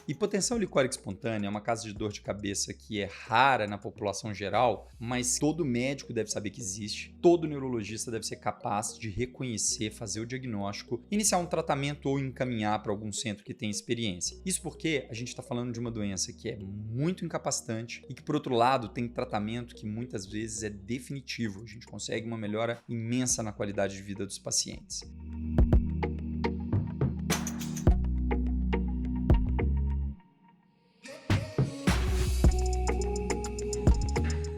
Hipotensão licórica espontânea é uma causa de dor de cabeça que é rara na população geral, mas todo médico deve saber que existe, todo neurologista deve ser capaz de reconhecer, fazer o diagnóstico, iniciar um tratamento ou encaminhar para algum centro que tem experiência. Isso porque a gente está falando de uma doença que é muito incapacitante e que, por outro lado, tem tratamento que muitas vezes é definitivo. A gente consegue uma melhora imensa na qualidade de vida dos pacientes.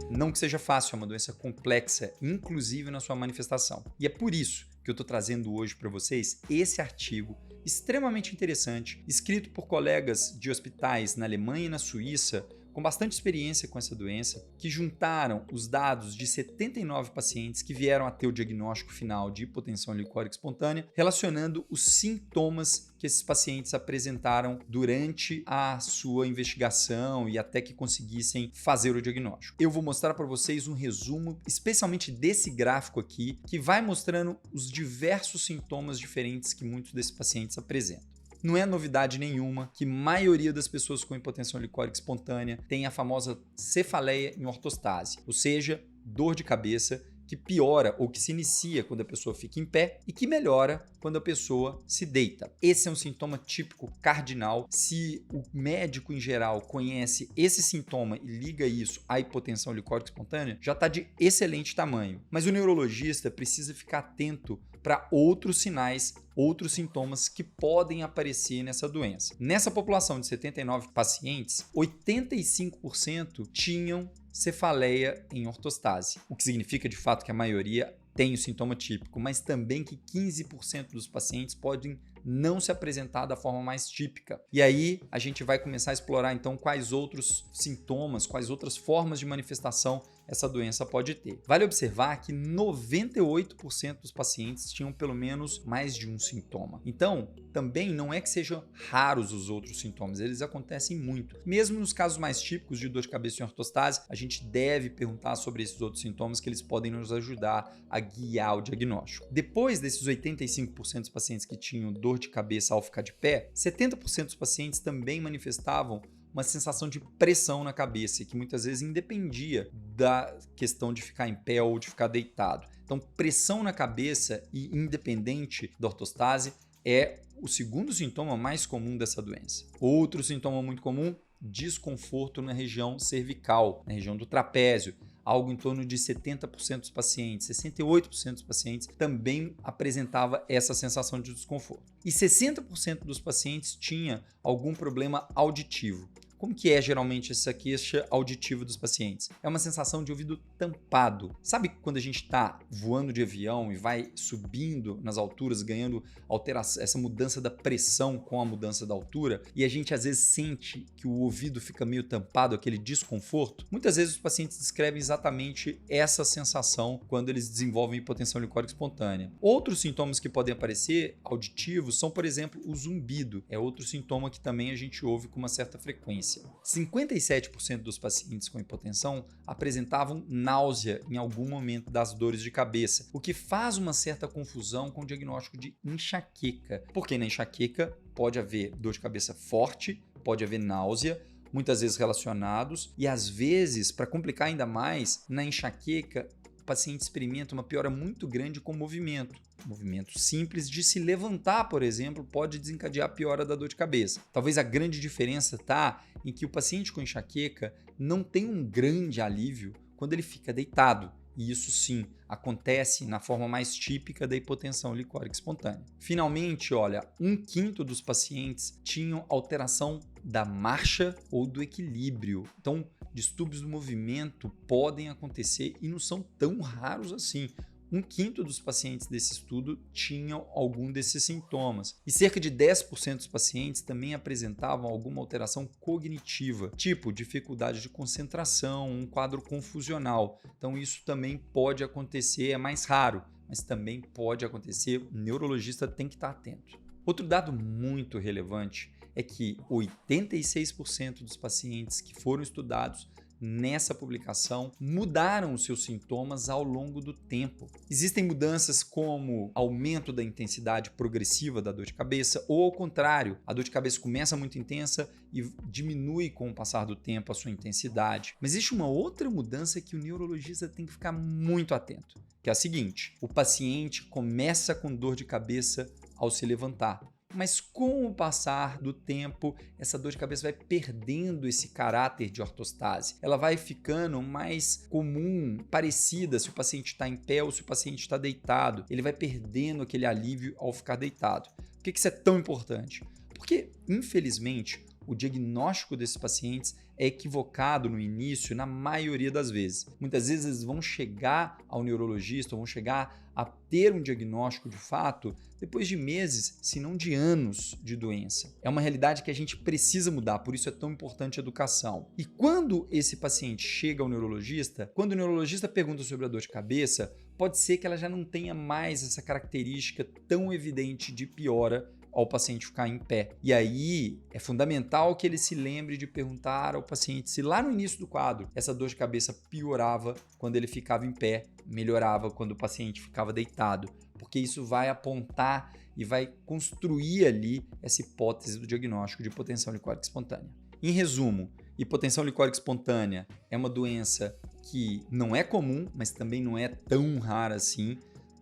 Não que seja fácil, é uma doença complexa, inclusive na sua manifestação. E é por isso que eu estou trazendo hoje para vocês esse artigo extremamente interessante, escrito por colegas de hospitais na Alemanha e na Suíça, com bastante experiência com essa doença, que juntaram os dados de 79 pacientes que vieram a ter o diagnóstico final de hipotensão licórica espontânea, relacionando os sintomas que esses pacientes apresentaram durante a sua investigação e até que conseguissem fazer o diagnóstico. Eu vou mostrar para vocês um resumo, especialmente desse gráfico aqui, que vai mostrando os diversos sintomas diferentes que muitos desses pacientes apresentam. Não é novidade nenhuma que a maioria das pessoas com hipotensão licórica espontânea tem a famosa cefaleia em ortostase, ou seja, dor de cabeça que piora ou que se inicia quando a pessoa fica em pé e que melhora quando a pessoa se deita. Esse é um sintoma típico cardinal. Se o médico em geral conhece esse sintoma e liga isso à hipotensão licórica espontânea, já está de excelente tamanho. Mas o neurologista precisa ficar atento para outros sinais, outros sintomas que podem aparecer nessa doença. Nessa população de 79 pacientes, 85% tinham cefaleia em ortostase, o que significa de fato que a maioria tem o sintoma típico, mas também que 15% dos pacientes podem não se apresentar da forma mais típica. E aí a gente vai começar a explorar então quais outros sintomas, quais outras formas de manifestação essa doença pode ter. Vale observar que 98% dos pacientes tinham pelo menos mais de um sintoma. Então, também não é que sejam raros os outros sintomas, eles acontecem muito. Mesmo nos casos mais típicos de dor de cabeça em ortostase, a gente deve perguntar sobre esses outros sintomas que eles podem nos ajudar a guiar o diagnóstico. Depois desses 85% dos pacientes que tinham dor de cabeça ao ficar de pé, 70% dos pacientes também manifestavam uma sensação de pressão na cabeça, que muitas vezes independia da questão de ficar em pé ou de ficar deitado. Então, pressão na cabeça e independente da ortostase é o segundo sintoma mais comum dessa doença. Outro sintoma muito comum, desconforto na região cervical, na região do trapézio. Algo em torno de 70% dos pacientes, 68% dos pacientes também apresentava essa sensação de desconforto. E 60% dos pacientes tinha algum problema auditivo. Como que é geralmente essa queixa auditiva dos pacientes? É uma sensação de ouvido tampado. Sabe quando a gente está voando de avião e vai subindo nas alturas, ganhando alteração, essa mudança da pressão com a mudança da altura, e a gente às vezes sente que o ouvido fica meio tampado, aquele desconforto? Muitas vezes os pacientes descrevem exatamente essa sensação quando eles desenvolvem hipotensão licórica espontânea. Outros sintomas que podem aparecer auditivos são, por exemplo, o zumbido. É outro sintoma que também a gente ouve com uma certa frequência. 57% dos pacientes com hipotensão apresentavam náusea em algum momento das dores de cabeça, o que faz uma certa confusão com o diagnóstico de enxaqueca, porque na enxaqueca pode haver dor de cabeça forte, pode haver náusea, muitas vezes relacionados, e às vezes, para complicar ainda mais, na enxaqueca o paciente experimenta uma piora muito grande com o movimento. Movimento simples de se levantar, por exemplo, pode desencadear a piora da dor de cabeça. Talvez a grande diferença está em que o paciente com enxaqueca não tem um grande alívio quando ele fica deitado. E isso sim acontece na forma mais típica da hipotensão licórica espontânea. Finalmente, olha, 1/5 dos pacientes tinham alteração da marcha ou do equilíbrio. Então, distúrbios do movimento podem acontecer e não são tão raros assim. 1/5 dos pacientes desse estudo tinham algum desses sintomas. E cerca de 10% dos pacientes também apresentavam alguma alteração cognitiva, tipo dificuldade de concentração, um quadro confusional. Então isso também pode acontecer, é mais raro, mas também pode acontecer, o neurologista tem que estar atento. Outro dado muito relevante é que 86% dos pacientes que foram estudados nessa publicação mudaram os seus sintomas ao longo do tempo. Existem mudanças como aumento da intensidade progressiva da dor de cabeça ou, ao contrário, a dor de cabeça começa muito intensa e diminui com o passar do tempo a sua intensidade. Mas existe uma outra mudança que o neurologista tem que ficar muito atento, que é a seguinte: o paciente começa com dor de cabeça ao se levantar. Mas com o passar do tempo, essa dor de cabeça vai perdendo esse caráter de ortostase. Ela vai ficando mais comum, parecida se o paciente está em pé ou se o paciente está deitado. Ele vai perdendo aquele alívio ao ficar deitado. Por que isso é tão importante? Porque, infelizmente, o diagnóstico desses pacientes é equivocado no início, na maioria das vezes. Muitas vezes eles vão chegar ao neurologista, vão chegar a ter um diagnóstico de fato depois de meses, se não de anos de doença. É uma realidade que a gente precisa mudar, por isso é tão importante a educação. E quando esse paciente chega ao neurologista, quando o neurologista pergunta sobre a dor de cabeça, pode ser que ela já não tenha mais essa característica tão evidente de piora ao paciente ficar em pé. E aí é fundamental que ele se lembre de perguntar ao paciente se lá no início do quadro essa dor de cabeça piorava quando ele ficava em pé, melhorava quando o paciente ficava deitado, porque isso vai apontar e vai construir ali essa hipótese do diagnóstico de hipotensão licórica espontânea. Em resumo, hipotensão licórica espontânea é uma doença que não é comum, mas também não é tão rara assim.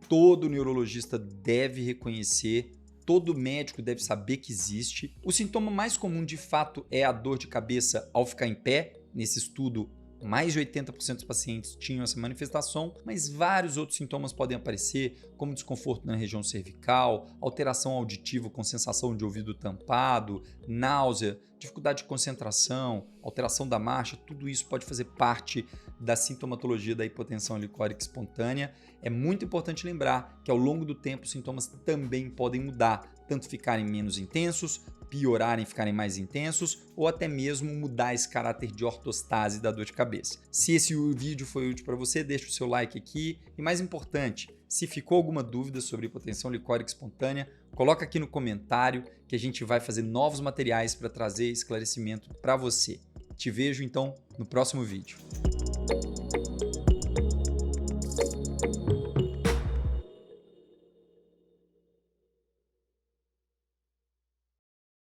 Todo neurologista deve reconhecer. Todo médico deve saber que existe. O sintoma mais comum, de fato, é a dor de cabeça ao ficar em pé. Nesse estudo, mais de 80% dos pacientes tinham essa manifestação, mas vários outros sintomas podem aparecer, como desconforto na região cervical, alteração auditiva com sensação de ouvido tampado, náusea, dificuldade de concentração, alteração da marcha. Tudo isso pode fazer parte da sintomatologia da hipotensão licórica espontânea. É muito importante lembrar que ao longo do tempo os sintomas também podem mudar, tanto ficarem menos intensos, piorarem, ficarem mais intensos ou até mesmo mudar esse caráter de ortostase da dor de cabeça. Se esse vídeo foi útil para você, deixa o seu like aqui e, mais importante, se ficou alguma dúvida sobre hipotensão licórica espontânea, coloca aqui no comentário que a gente vai fazer novos materiais para trazer esclarecimento para você. Te vejo então no próximo vídeo.